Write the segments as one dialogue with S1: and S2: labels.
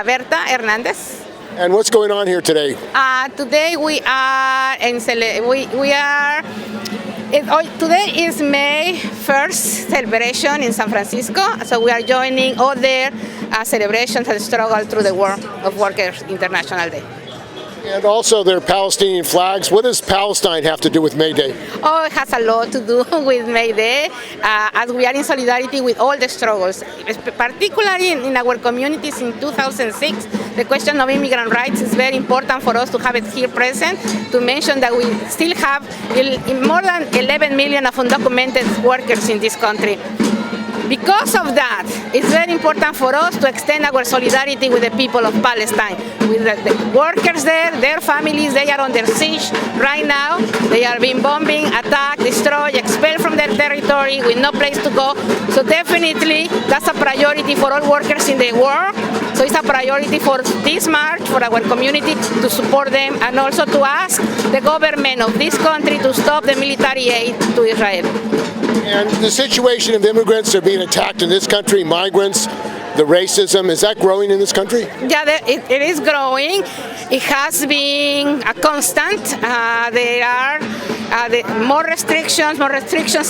S1: Berta Hernandez.
S2: And what's going on here today?
S1: Today we are today is May 1st celebration in San Francisco, so we are joining other celebrations and struggle through the World of Workers International Day.
S2: And also their Palestinian flags. What does Palestine have to do with May Day?
S1: Oh, it has a lot to do with May Day, as we are in solidarity with all the struggles, particularly in our communities in 2006. The question of immigrant rights is very important for us to have it here present, to mention that we still have more than 11 million of undocumented workers in this country. Because of that, it's very important for us to extend our solidarity with the people of Palestine, with the workers there, their families. They are under siege right now. They are being bombed, attacked, destroyed, expelled from their territory with no place to go. So definitely, that's a priority for all workers in the world. So it's a priority for this march, for our community, to support them, and also to ask the government of this country to stop the military aid to Israel.
S2: And the situation of immigrants are being attacked in this country, migrants, the racism, is that growing in this country?
S1: Yeah, it is growing. It has been a constant. There are more restrictions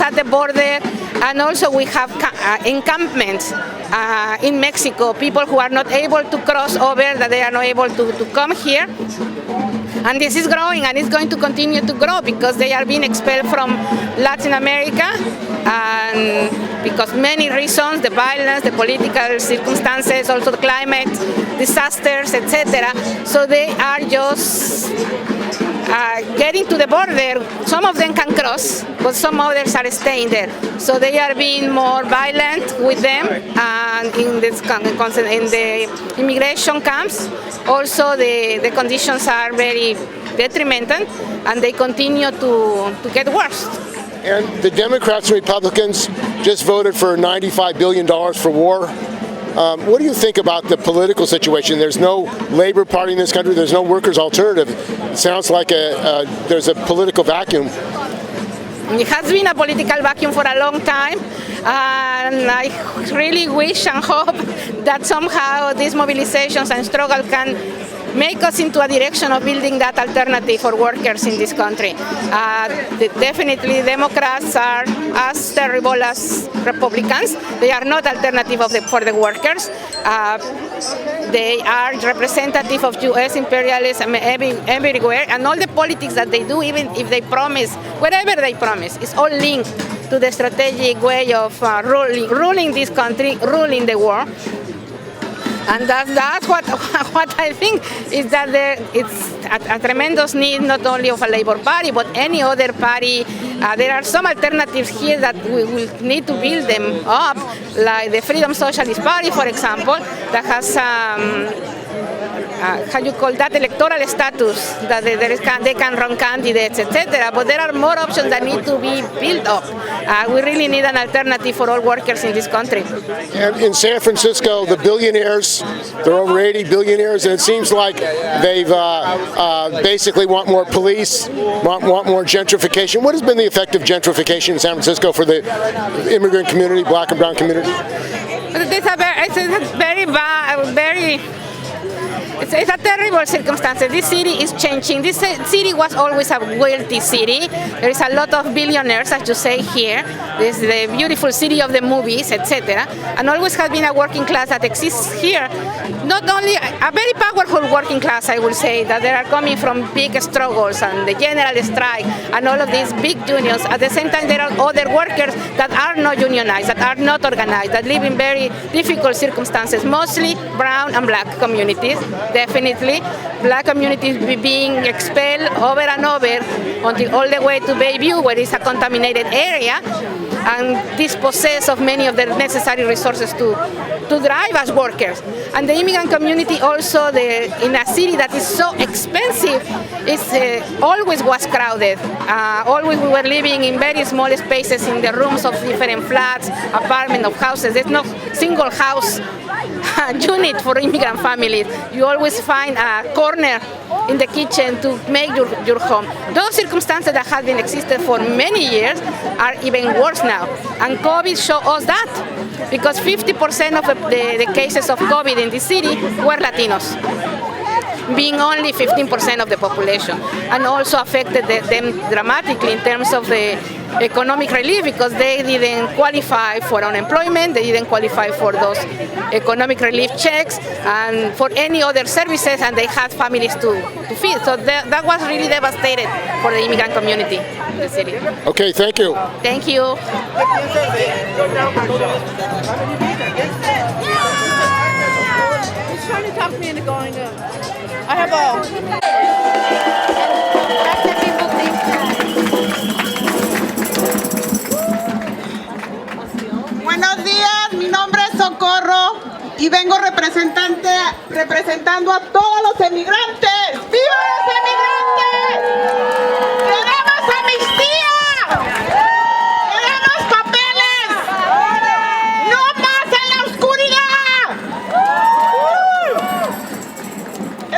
S1: at the border, and also we have encampments in Mexico, people who are not able to cross over, that they are not able to come here. And this is growing, and it's going to continue to grow because they are being expelled from Latin America, and because many reasons, the violence, the political circumstances, also the climate, disasters, etc. So they are just getting to the border. Some of them can cross, but some others are staying there. So they are being more violent with them, and in the immigration camps, also the conditions are very detrimental, and they continue to get worse.
S2: And the Democrats and Republicans just voted for $95 billion for war. What do you think about the political situation? There's no Labor Party in this country. There's no workers' alternative. It sounds like there's a political vacuum.
S1: It has been a political vacuum for a long time, and I really wish and hope that somehow these mobilizations and struggle can make us into a direction of building that alternative for workers in this country. Definitely, Democrats are as terrible as Republicans. They are not alternative for the workers. They are representative of U.S. imperialism everywhere, and all the politics that they do, even if they promise, whatever they promise, is all linked to the strategic way of ruling this country, ruling the world. And that's what I think is that it's a tremendous need, not only of a Labor Party, but any other party. There are some alternatives here that we will need to build them up, like the Freedom Socialist Party, for example, that has electoral status, that they can run candidates, etc. But there are more options that need to be built up. We really need an alternative for all workers in this country.
S2: And in San Francisco, the billionaires, there are over 80 billionaires, and it seems like they've basically want more police, want more gentrification. What has been the effect of gentrification in San Francisco for the immigrant community, black and brown community?
S1: It's a terrible circumstance. This city is changing. This city was always a wealthy city. There is a lot of billionaires, as you say here. This is the beautiful city of the movies, etc. And always has been a working class that exists here. Not only a very powerful working class, I will say, that they are coming from big struggles and the general strike and all of these big unions. At the same time, there are other workers that are not unionized, that are not organized, that live in very difficult circumstances, mostly brown and black communities. Definitely, black communities being expelled over and over until all the way to Bayview, where it's a contaminated area, and dispossess of many of the necessary resources to drive as workers. And the immigrant community also, in a city that is so expensive, always was crowded. Always we were living in very small spaces in the rooms of different flats, apartments, of houses. There's no single house unit for immigrant families. You always find a corner in the kitchen to make your home. Those circumstances that have been existed for many years are even worse now. And COVID showed us that, because 50% of the cases of COVID in the city were Latinos, being only 15% of the population, and also affected them dramatically in terms of the economic relief, because they didn't qualify for unemployment, they didn't qualify for those economic relief checks and for any other services, and they had families to feed. So that was really devastating for the immigrant community in the city.
S2: Okay, thank you.
S1: Thank you.
S3: He's trying to talk me into going up. I have a...
S4: Buenos días, mi nombre es Socorro y vengo representando a todos los emigrantes. ¡Viva los emigrantes! ¡Queremos amnistía! ¡Queremos papeles! ¡No más en la oscuridad!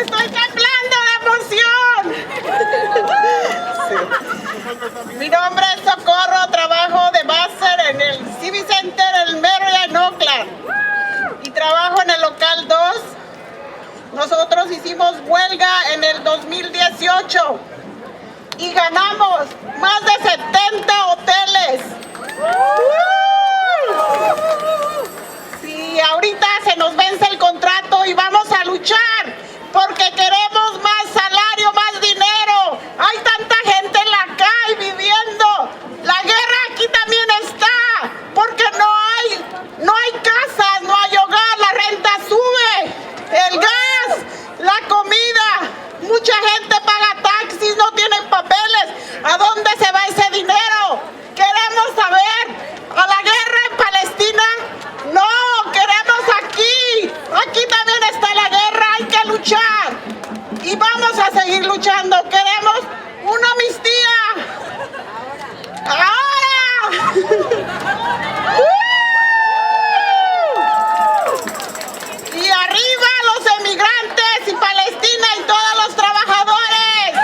S4: ¡Estoy temblando de emoción! Mi nombre es Socorro, trabajo de buzzer en el Civic Center, el Marriott en Oakland, y trabajo en el local 2. Nosotros hicimos huelga en el 2018 y ganamos más de 70 hoteles. Sí, ahorita se nos vence el contrato y vamos a luchar porque queremos más salario, más dinero. Hay tanta gente en la calle viviendo. La guerra aquí también está, porque no hay casas, no hay hogar, la renta sube, el gas, la comida, mucha gente paga taxis, no tienen papeles. ¿A dónde se va ese dinero? Queremos saber. ¿A la guerra en Palestina? No, queremos aquí. Aquí también está la guerra, hay que luchar. Y vamos a seguir luchando. Queremos una amnistía. ¡Ahora! Y arriba los emigrantes y Palestina y todos los trabajadores.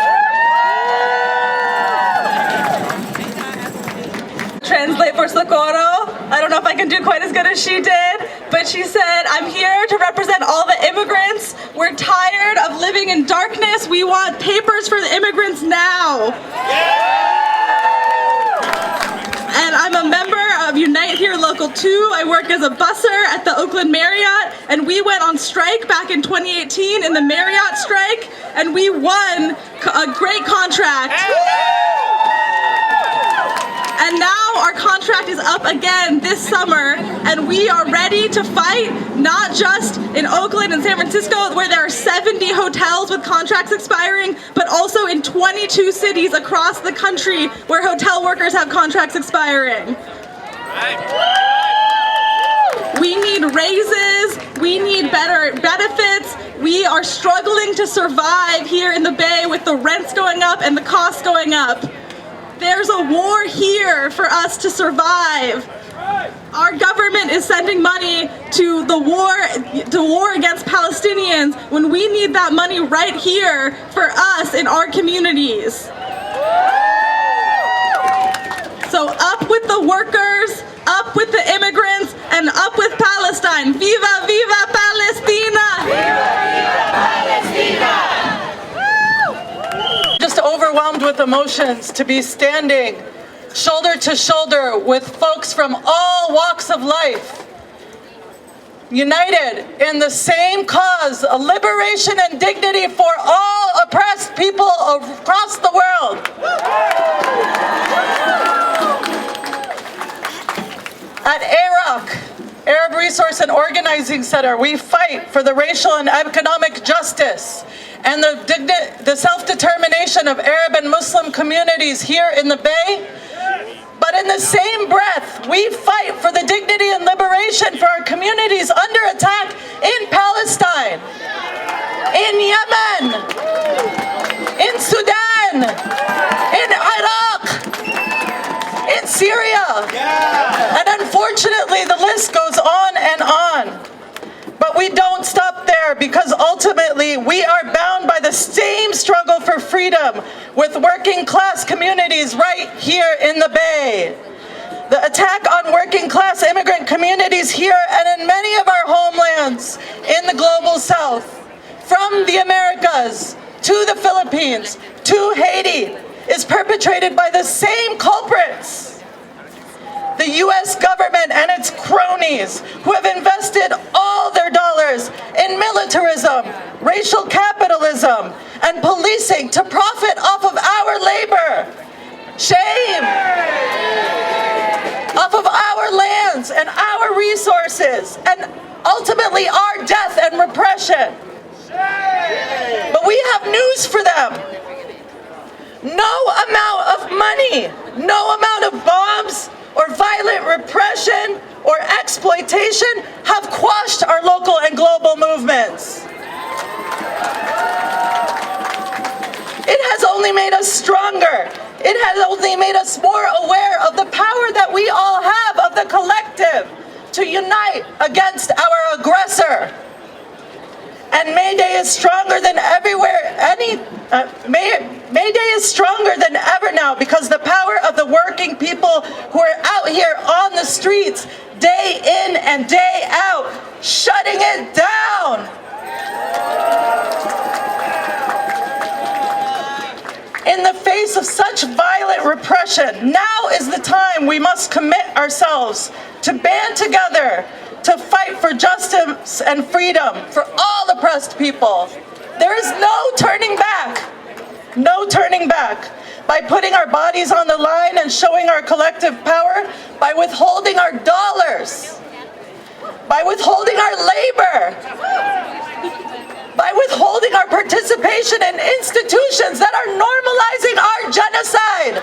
S3: Translate for Socorro. I don't know if I can do quite as good as she did, but she said, I'm here to represent all the immigrants. We're tired of living in darkness. We want papers for the immigrants now. And I'm a member of Unite Here Local 2. I work as a busser at the Oakland Marriott, and we went on strike back in 2018 in the Marriott strike, and we won a great contract. And now our contract is up again this summer, and we are ready to fight, not just in Oakland and San Francisco, where there are 70 hotels with contracts expiring, but also in 22 cities across the country where hotel workers have contracts expiring. We need raises, we need better benefits. We are struggling to survive here in the Bay with the rents going up and the costs going up. There's a war here for us to survive. Our government is sending money to the war against Palestinians when we need that money right here for us in our communities. So up with the workers, up with the immigrants, and up with Palestine. Viva, viva Palestina! Viva, viva Palestina!
S5: Just overwhelmed with emotions to be standing shoulder to shoulder with folks from all walks of life, united in the same cause, a liberation and dignity for all oppressed people across the world. At AROC, Arab Resource and Organizing Center, we fight for the racial and economic justice and the self-determination of Arab and Muslim communities here in the Bay. But in the same breath, we fight for the dignity and liberation for our communities under attack in Palestine, in Yemen, in Sudan, in Iraq, in Syria. And unfortunately, the list goes on and on. But But we don't stop there, because ultimately we are bound by the same struggle for freedom with working class communities right here in the Bay. The attack on working class immigrant communities here and in many of our homelands in the global South, from the Americas to the Philippines to Haiti, is perpetrated by the same culprits. The US government and its cronies, who have invested all their dollars in militarism, racial capitalism, and policing to profit off of our labor. Shame! Off of our lands and our resources, and ultimately our death and repression. But we have news for them. No amount of money, no amount of bombs or violent repression or exploitation have quashed our local and global movements. It has only made us stronger. It has only made us more aware of the power that we all have of the collective to unite against our aggressor. And May Day is stronger than May Day is stronger than ever now, because the power of the working people who are out here on the streets day in and day out, shutting it down. In the face of such violent repression, now is the time we must commit ourselves to band together to fight for justice and freedom for all oppressed people. There is no turning back. No turning back. By putting our bodies on the line and showing our collective power, by withholding our dollars, by withholding our labor, by withholding our participation in institutions that are normalizing our genocide.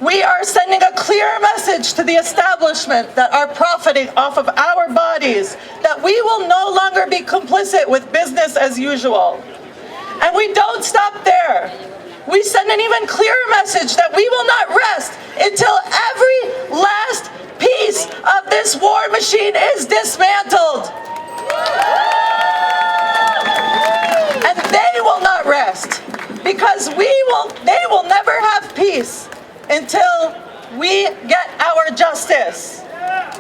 S5: We are sending a clear message to the establishment that are profiting off of our bodies, that we will no longer be complicit with business as usual. And we don't stop there. We send an even clearer message that we will not rest until every last piece of this war machine is dismantled. And they will not rest, because they will never have peace until we get our justice.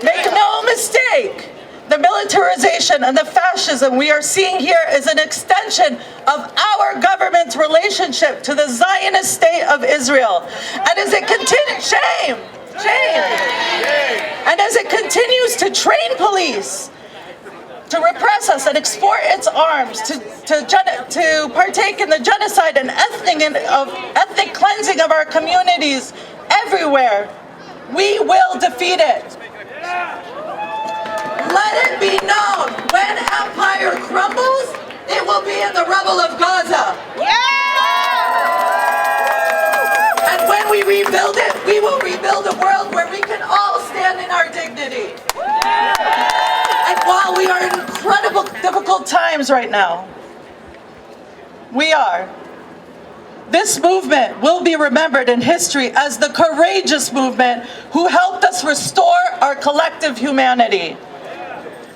S5: Make no mistake, the militarization and the fascism we are seeing here is an extension of our government's relationship to the Zionist state of Israel. And as it continues, shame. And as it continues to train police to repress us and export its arms, to partake in the genocide and ethnic cleansing of our communities everywhere, we will defeat it. Let it be known, when empire crumbles, it will be in the rubble of Gaza. And when we rebuild it, we will rebuild a world where we can all stand in our dignity. And while we are in incredible, difficult times right now, this movement will be remembered in history as the courageous movement who helped us restore our collective humanity.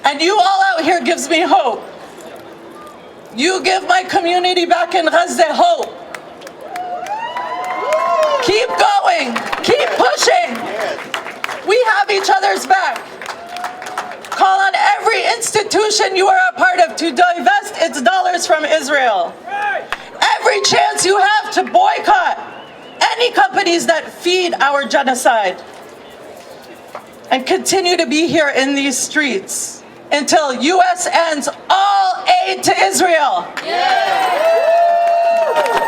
S5: And you all out here gives me hope. You give my community back in Gaza hope. Keep going, keep pushing. We have each other's back. Call on every institution you are a part of to divest its dollars from Israel. Every chance you have to boycott any companies that feed our genocide. And continue to be here in these streets until U.S. ends all aid to Israel.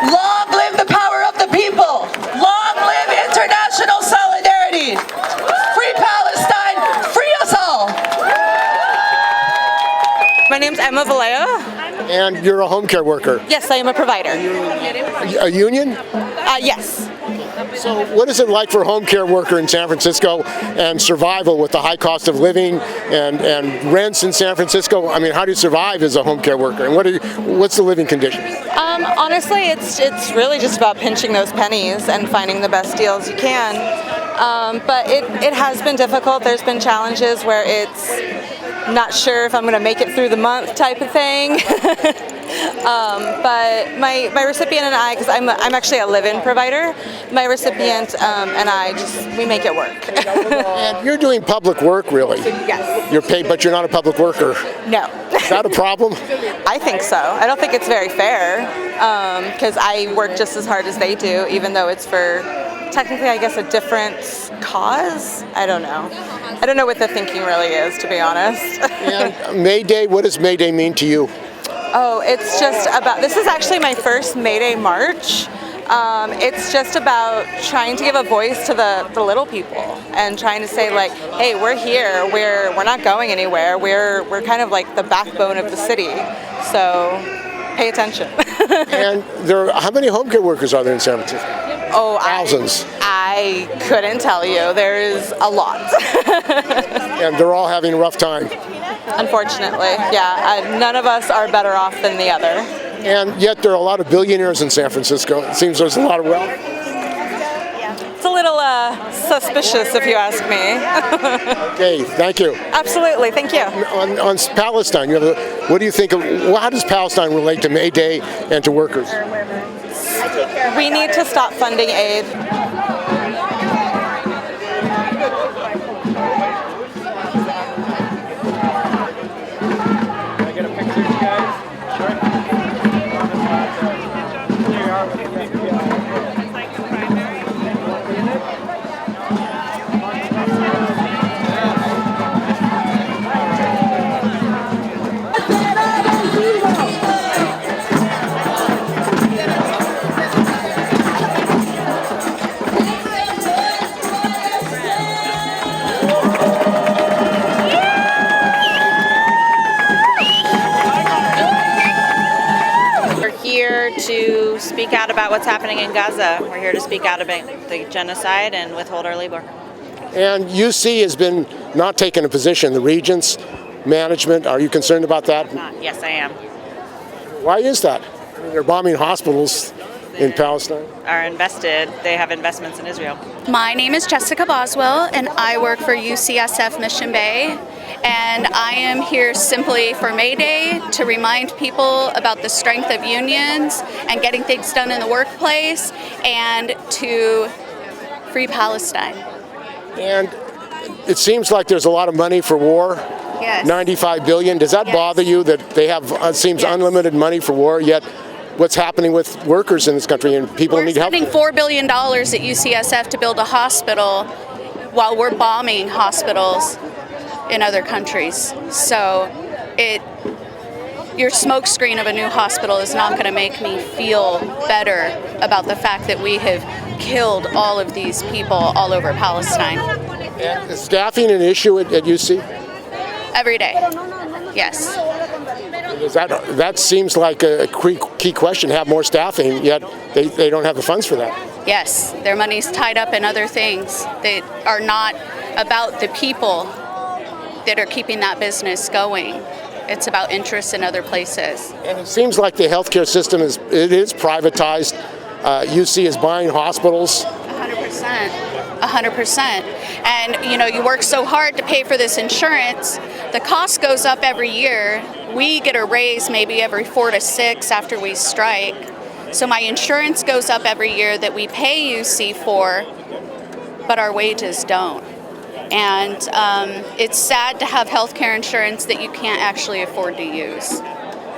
S5: Long live the power of the people. Long live international solidarity. Free Palestine, free us all.
S6: My name's Emma Vallejo.
S2: And you're a home care worker.
S6: Yes, I am a provider.
S2: A union?
S6: Yes.
S2: So what is it like for a home care worker in San Francisco and survival with the high cost of living and rents in San Francisco? I mean, how do you survive as a home care worker? And what's the living conditions?
S6: Honestly, it's really just about pinching those pennies and finding the best deals you can. But it has been difficult. There's been challenges where it's not sure if I'm going to make it through the month type of thing. But my recipient and I, because I'm actually a live-in provider, my recipient and I we make it work.
S2: And you're doing public work, really.
S6: Yes.
S2: You're paid, but you're not a public worker.
S6: No.
S2: Is that a problem?
S6: I think so. I don't think it's very fair because I work just as hard as they do, even though it's for technically, I guess, a different cause. I don't know. I don't know what the thinking really is, to be honest.
S2: And May Day, what does May Day mean to you?
S6: Oh, it's just about, this is actually my first May Day march. It's just about trying to give a voice to the little people and trying to say, like, hey, we're here, we're not going anywhere, we're kind of like the backbone of the city, so pay attention.
S2: And how many home care workers are there in San Francisco?
S6: Oh,
S2: thousands.
S6: I couldn't tell you. There is a lot.
S2: And they're all having a rough time.
S6: Unfortunately, yeah. None of us are better off than the other.
S2: And yet there are a lot of billionaires in San Francisco. It seems there's a lot of wealth.
S6: It's a little suspicious, if you ask me.
S2: Okay, thank you.
S6: Absolutely, thank you.
S2: On Palestine, what do you think how does Palestine relate to May Day and to workers?
S6: We need to stop funding aid.
S7: To speak out about what's happening in Gaza. We're here to speak out about the genocide and withhold our labor.
S2: And UC has been not taking a position. The regents, management, are you concerned about that?
S7: Yes, I am.
S2: Why is that? I mean, they're bombing hospitals in Palestine.
S7: They have investments in Israel.
S8: My name is Jessica Boswell, and I work for UCSF Mission Bay. And I am here simply for May Day to remind people about the strength of unions and getting things done in the workplace and to free Palestine.
S2: And it seems like there's a lot of money for war.
S8: Yes.
S2: 95 billion. Does that bother you that they have, seems unlimited money for war, yet what's happening with workers in this country and people need help?
S8: We're spending $4 billion at UCSF to build a hospital while we're bombing hospitals in other countries. So your smoke screen of a new hospital is not going to make me feel better about the fact that we have killed all of these people all over Palestine.
S2: And is staffing an issue at UC?
S8: Every day, yes.
S2: That seems like a key question, have more staffing, yet they don't have the funds for that.
S8: Yes, their money's tied up in other things that are not about the people that are keeping that business going. It's about interests in other places. And
S2: it seems like the healthcare system is privatized. UC is buying hospitals.
S8: 100%. And you work so hard to pay for this insurance. The cost goes up every year. We get a raise maybe every 4 to 6 after we strike. So my insurance goes up every year that we pay UC for, but our wages don't. And it's sad to have health care insurance that you can't actually afford to use.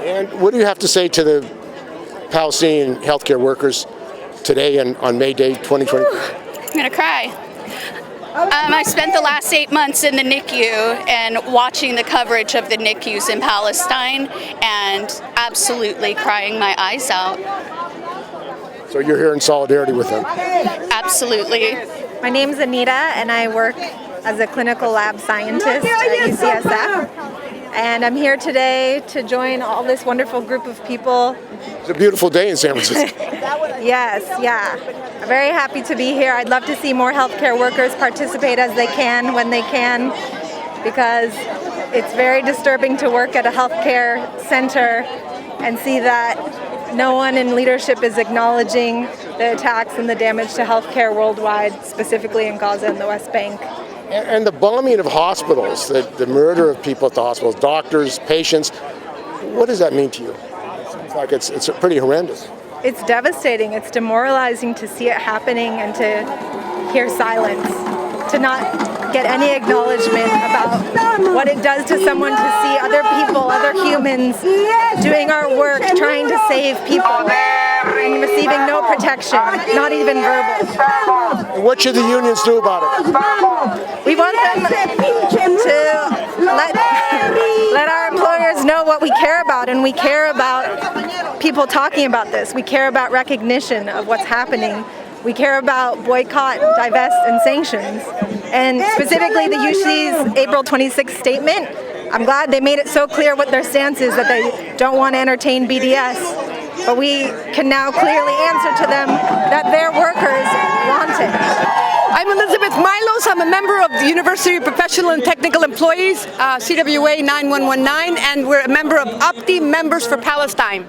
S2: And what do you have to say to the Palestinian healthcare workers today and on May Day 2020?
S8: I'm going to cry. I spent the last 8 months in the NICU and watching the coverage of the NICUs in Palestine and absolutely crying my eyes out.
S2: So you're here in solidarity with them?
S8: Absolutely.
S9: My name's Anita, and I work as a clinical lab scientist at UCSF. And I'm here today to join all this wonderful group of people.
S2: It's a beautiful day in San Francisco.
S9: Yes, yeah. I'm very happy to be here. I'd love to see more healthcare workers participate as they can, when they can, because it's very disturbing to work at a healthcare center and see that no one in leadership is acknowledging the attacks and the damage to healthcare worldwide, specifically in Gaza and the West Bank.
S2: And the bombing of hospitals, the murder of people at the hospitals, doctors, patients, what does that mean to you? It seems like it's pretty horrendous.
S9: It's devastating. It's demoralizing to see it happening and to hear silence, to not get any acknowledgement about what it does to someone to see other people, other humans doing our work, trying to save people and receiving no protection, not even verbal.
S2: And what should the unions do about it?
S9: We want them to let our employers know what we care about, and we care about people talking about this. We care about recognition of what's happening. We care about boycott, divest, and sanctions. And specifically the UC's April 26th statement, I'm glad they made it so clear what their stance is, that they don't want to entertain BDS. But we can now clearly answer to them that their workers want it.
S10: I'm Elizabeth Milos. I'm a member of the University of Professional and Technical Employees, CWA 9119, and we're a member of UPTI, Members for Palestine.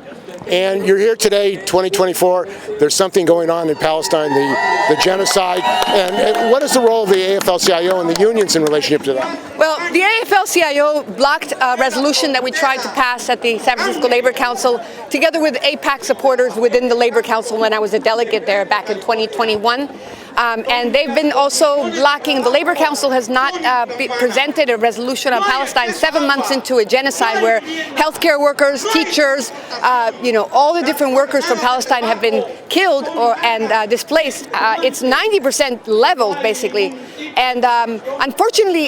S2: And you're here today, 2024. There's something going on in Palestine, the genocide. And what is the role of the AFL-CIO and the unions in relationship to that?
S10: Well, the AFL-CIO blocked a resolution that we tried to pass at the San Francisco Labor Council, together with AIPAC supporters within the Labor Council when I was a delegate there back in 2021. And they've been also blocking, the Labor Council has not presented a resolution on Palestine 7 months into a genocide where healthcare workers, teachers, all the different workers from Palestine have been killed and displaced. It's 90% leveled, basically. And unfortunately,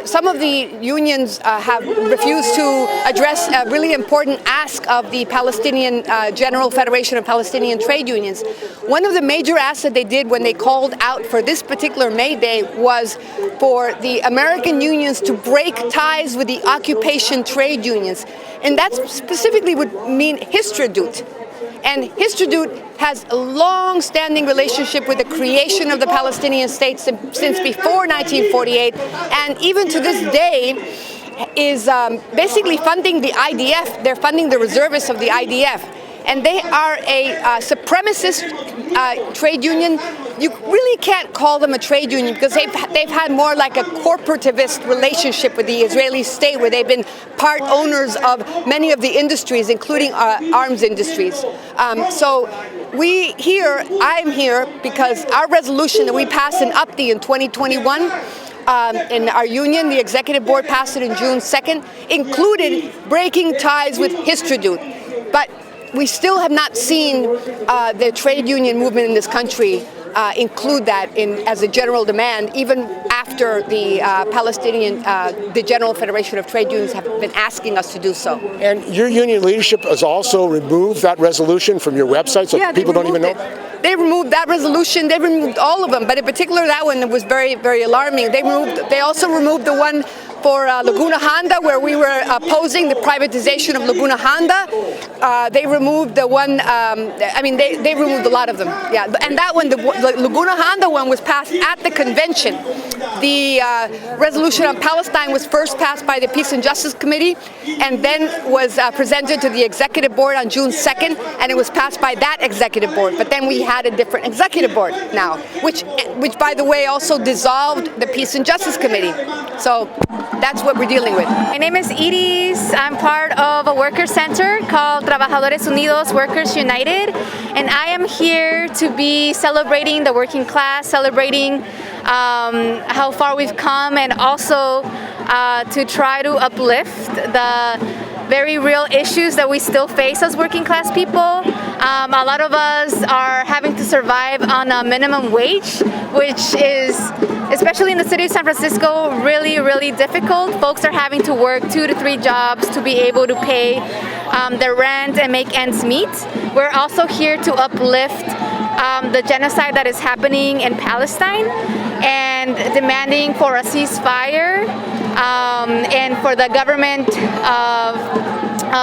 S10: some of the unions have refused to address a really important ask of the Palestinian General Federation of Palestinian Trade Unions. One of the major asks that they did when they called out for this particular May Day was for the American unions to break ties with the occupation trade unions. And that specifically would mean Histrodut. And Histrodut has a long-standing relationship with the creation of the Palestinian state since before 1948, and even to this day is basically funding the IDF. They're funding the reservists of the IDF. And they are a supremacist trade union. You really can't call them a trade union because they've had more like a corporativist relationship with the Israeli state, where they've been part owners of many of the industries, including arms industries. So I'm here because our resolution that we passed in UPTI in 2021, in our union, the executive board passed it in June 2nd, included breaking ties with Histrodut. But we still have not seen the trade union movement in this country include that as a general demand, even after the the General Federation of Trade Unions have been asking us to do so.
S2: And your union leadership has also removed that resolution from your website, so people don't even know?
S10: They removed that resolution. They removed all of them, but in particular that one was very, very alarming. They also removed the one for Laguna Honda, where we were opposing the privatization of Laguna Honda. They removed the one, they removed a lot of them. Yeah, and that one, the Laguna Honda one, was passed at the convention. The resolution on Palestine was first passed by the Peace and Justice Committee, and then was presented to the executive board on June 2nd, and it was passed by that executive board. But then we had a different executive board now, which by the way also dissolved the Peace and Justice Committee. So that's what we're dealing with.
S11: My name is Iris. I'm part of a worker center called Trabajadores Unidos Workers United, and I am here to be celebrating the working class, celebrating how far we've come, and also to try to uplift the very real issues that we still face as working class people. A lot of us are having to survive on a minimum wage, which is, especially in the city of San Francisco, really, really difficult. Folks are having to work 2 to 3 jobs to be able to pay their rent and make ends meet. We're also here to uplift the genocide that is happening in Palestine and demanding for a ceasefire and for the government of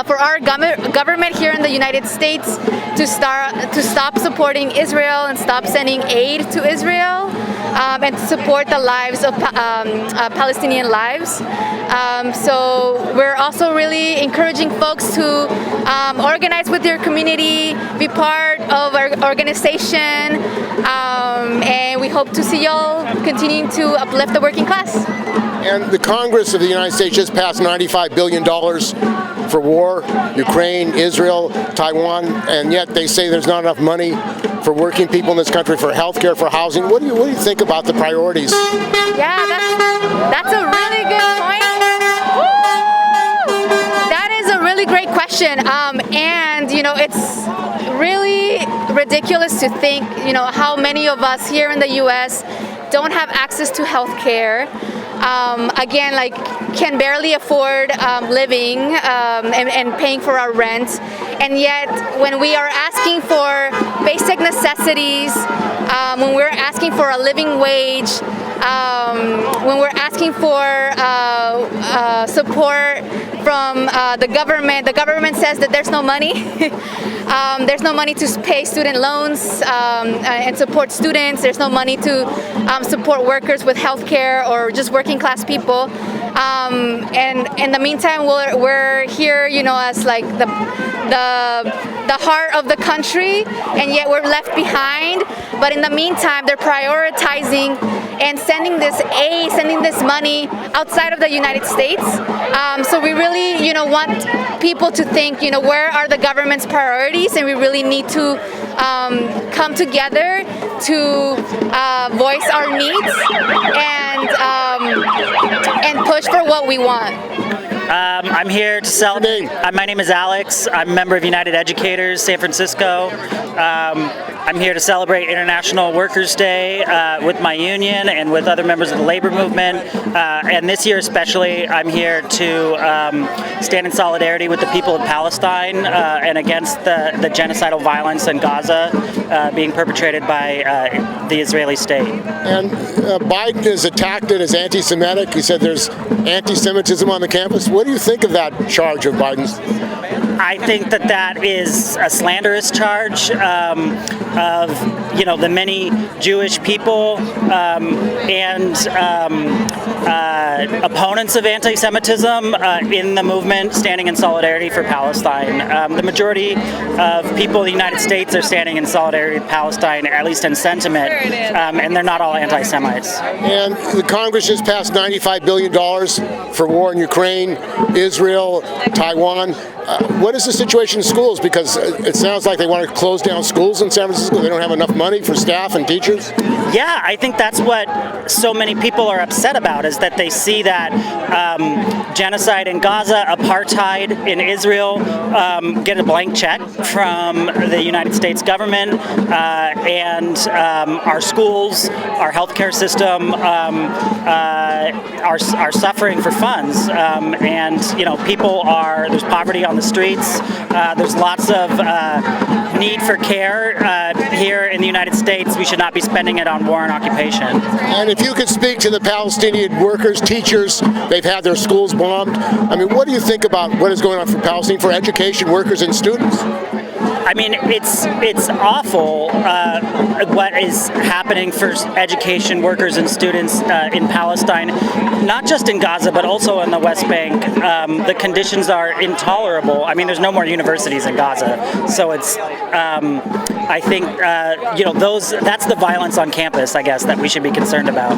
S11: for our government here in the United States to stop supporting Israel and stop sending aid to Israel, and to support the lives of Palestinian lives. So we're also really encouraging folks to organize with their community, be part of our organization, and we hope to see y'all continuing to uplift the working class.
S2: And the Congress of the United States just passed $95 billion for war, Ukraine, Israel, Taiwan, and yet they say there's not enough money for working people in this country, for healthcare, for housing. What do you think about the priorities?
S11: Yeah, that's a really good point. That is a really great question, and it's really ridiculous to think, how many of us here in the U.S. don't have access to healthcare. Again, can barely afford living and paying for our rent, and yet when we are asking for basic necessities, when we're asking for a living wage, when we're asking for support from the government says that there's no money. There's no money to pay student loans and support students. There's no money to support workers with health care or just working class people. And in the meantime, we're here, as the heart of the country, and yet we're left behind. But in the meantime, they're prioritizing and sending this aid, sending this money outside of the United States. So we really, want people to think, where are the government's priorities, and we really need to come together to voice our needs and push for what we want.
S12: I'm here to celebrate. My name is Alex. I'm a member of United Educators, San Francisco. I'm here to celebrate International Workers' Day with my union and with other members of the labor movement. And this year especially, I'm here to stand in solidarity with the people of Palestine and against the genocidal violence in Gaza being perpetrated by the Israeli state. And
S2: Biden has attacked it as anti-Semitic. He said there's anti-Semitism on the campus. What do you think of that charge of Biden's?
S12: I think that is a slanderous charge of the many Jewish people and opponents of anti-Semitism in the movement standing in solidarity for Palestine. The majority of people in the United States are standing in solidarity with Palestine, at least in sentiment, and they're not all anti-Semites.
S2: And the Congress just passed $95 billion for war in Ukraine, Israel, Taiwan. What is the situation in schools? Because it sounds like they want to close down schools in San Francisco. They don't have enough money for staff and teachers.
S12: Yeah, I think that's what so many people are upset about, is that they see that genocide in Gaza, apartheid in Israel, get a blank check from the United States government, and our schools, our healthcare system are suffering for funds. And there's poverty on the streets. There's lots of need for care here in the United States. We should not be spending it on war and occupation.
S2: And if you could speak to the Palestinian workers, teachers, they've had their schools bombed. I mean, what do you think about what is going on for Palestine, for education, workers, and students?
S12: I mean, it's awful what is happening for education, workers, and students in Palestine, not just in Gaza, but also in the West Bank. The conditions are intolerable. I mean, there's no more universities in Gaza, so it's. I think that's the violence on campus, I guess, that we should be concerned about.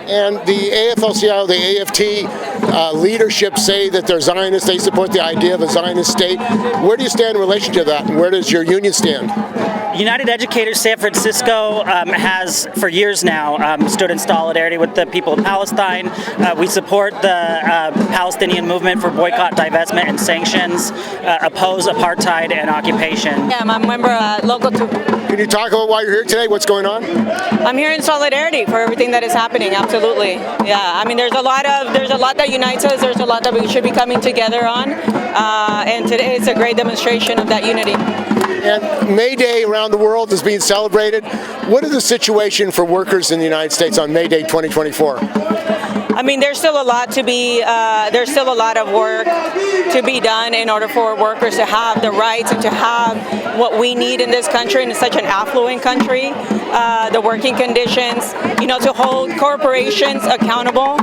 S2: And the AFL-CIO, the AFT leadership say that they're Zionists. They support the idea of a Zionist state. Where do you stand in relation to that, and where does your union stand?
S12: United Educators San Francisco has, for years now, stood in solidarity with the people of Palestine. We support the Palestinian movement for boycott, divestment, and sanctions, oppose apartheid and occupation.
S13: Yeah, I'm a member local to.
S2: Can you talk about why you're here today? What's going on?
S13: I'm here in solidarity for everything that is happening. Absolutely. Yeah. I mean, there's a lot that unites us. There's a lot that we should be coming together on. And today is a great demonstration of that unity.
S2: And May Day around the world is being celebrated. What is the situation for workers in the United States on May Day 2024?
S13: I mean, there's still a lot to be, there's still a lot of work to be done in order for workers to have the rights and to have what we need in this country, and it's such an affluent country, the working conditions, to hold corporations accountable,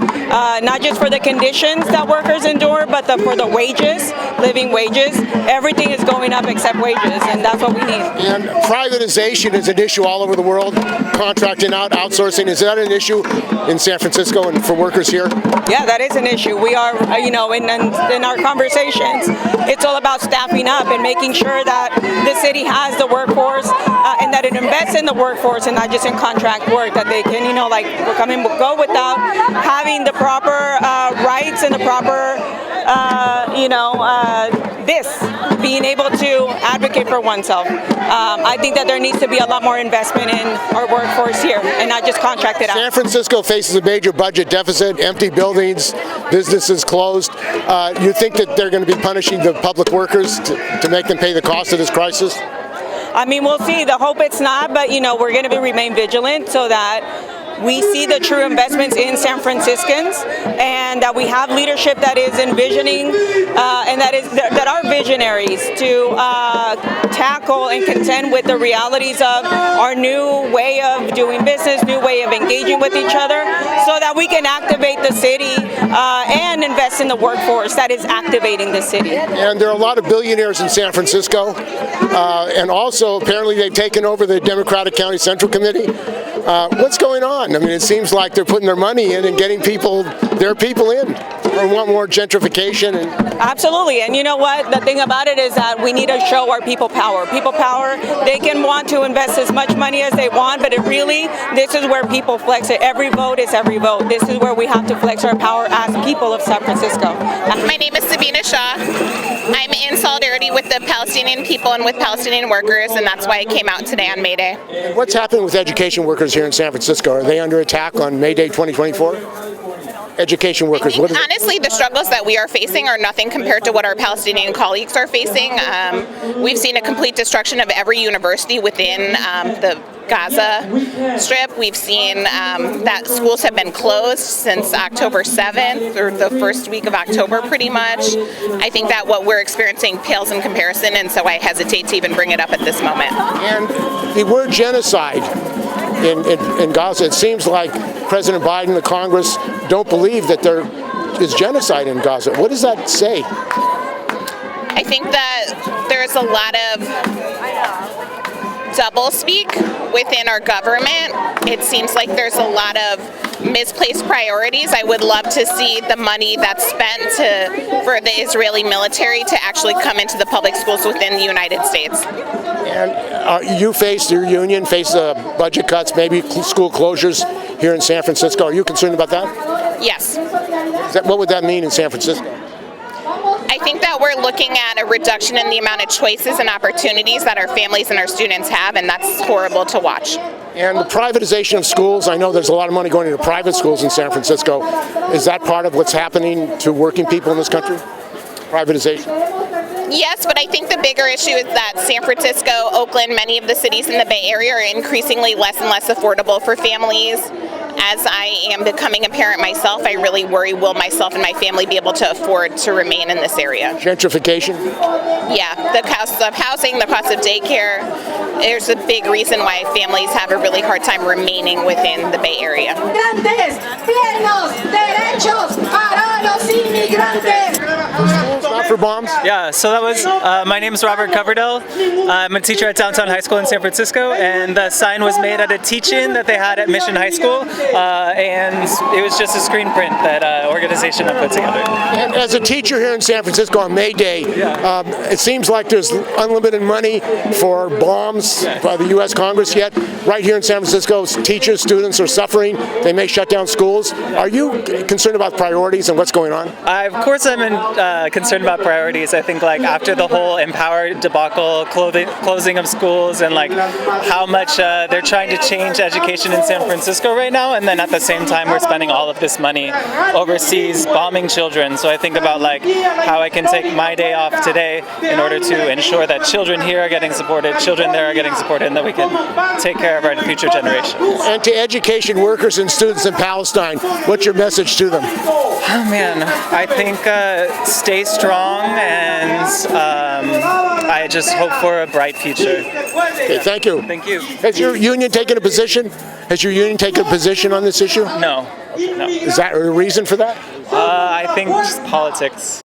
S13: not just for the conditions that workers endure, but for the wages, living wages. Everything is going up except wages, and that's what we need.
S2: And privatization is an issue all over the world. Contracting out, outsourcing, is that an issue in San Francisco and for workers here?
S13: Yeah, that is an issue. We are, in our conversations, it's all about staffing up and making sure that the city has the workforce and that it invests in the workforce and not just in contract work, that they can, go without having the proper rights and the proper, being able to advocate for oneself. I think that there needs to be a lot more investment in our workforce here and not just contracted out.
S2: San Francisco faces a major budget deficit, empty buildings, businesses closed. You think that they're going to be punishing the public workers to make them pay the cost of this crisis?
S13: I mean, we'll see. The hope it's not, but we're going to remain vigilant so that we see the true investments in San Franciscans, and that we have leadership that is envisioning and that are visionaries to tackle and contend with the realities of our new way of doing business, new way of engaging with each other, so that we can activate the city and invest in the workforce that is activating the city.
S2: And there are a lot of billionaires in San Francisco, and also apparently they've taken over the Democratic County Central Committee. What's going on? I mean, it seems like they're putting their money in and getting their people in. We want more gentrification.
S13: Absolutely, and you know what? The thing about it is that we need to show our people power. People power, they can want to invest as much money as they want, but this is where people flex it. Every vote is every vote. This is where we have to flex our power as people of San Francisco.
S14: My name is Sabina Shah. I'm in solidarity with the Palestinian people and with Palestinian workers, and that's why I came out today on May Day.
S2: And what's happening with education workers here in San Francisco? Are they under attack on May Day 2024? Education workers.
S14: Honestly, the struggles that we are facing are nothing compared to what our Palestinian colleagues are facing. We've seen a complete destruction of every university within the Gaza Strip. We've seen that schools have been closed since October 7th, or the first week of October pretty much. I think that what we're experiencing pales in comparison, and so I hesitate to even bring it up at this moment.
S2: And the word genocide in Gaza, it seems like President Biden and the Congress don't believe that there is genocide in Gaza. What does that say?
S14: I think that there's a lot of doublespeak within our government. It seems like there's a lot of misplaced priorities. I would love to see the money that's spent for the Israeli military to actually come into the public schools within the United States.
S2: And your union faces budget cuts, maybe school closures here in San Francisco. Are you concerned about that?
S14: Yes.
S2: What would that mean in San Francisco?
S14: I think that we're looking at a reduction in the amount of choices and opportunities that our families and our students have, and that's horrible to watch.
S2: And the privatization of schools, I know there's a lot of money going into private schools in San Francisco. Is that part of what's happening to working people in this country? Privatization?
S14: Yes, but I think the bigger issue is that San Francisco, Oakland, many of the cities in the Bay Area are increasingly less and less affordable for families. As I am becoming a parent myself, I really worry, will myself and my family be able to afford to remain in this area?
S2: Gentrification?
S14: Yeah, the cost of housing, the cost of daycare. There's a big reason why families have a really hard time remaining within the Bay Area.
S2: Not for bombs?
S15: Yeah, so that was, my name is Robert Coverdell. I'm a teacher at Downtown High School in San Francisco, and the sign was made at a teach-in that they had at Mission High School, and it was just a screen print that organization had put together.
S2: And as a teacher here in San Francisco on May Day, it seems like there's unlimited money for bombs by the U.S. Congress, yet right here in San Francisco, teachers, students are suffering. They may shut down schools. Are you concerned about priorities and what's going on?
S15: Of course I'm concerned about top priorities. I think like after the whole Empower debacle, closing of schools, and like how much they're trying to change education in San Francisco right now, and then at the same time we're spending all of this money overseas bombing children. So I think about like how I can take my day off today in order to ensure that children here are getting supported, children there are getting supported, and that we can take care of our future generations.
S2: And to education workers and students in Palestine, what's your message to them?
S15: Oh man, I think stay strong, and I just hope for a bright future.
S2: Okay, thank you.
S15: Thank you.
S2: Has your union taken a position? Has your union taken a position on this issue?
S15: No.
S2: Is that a reason for that?
S15: I think just politics.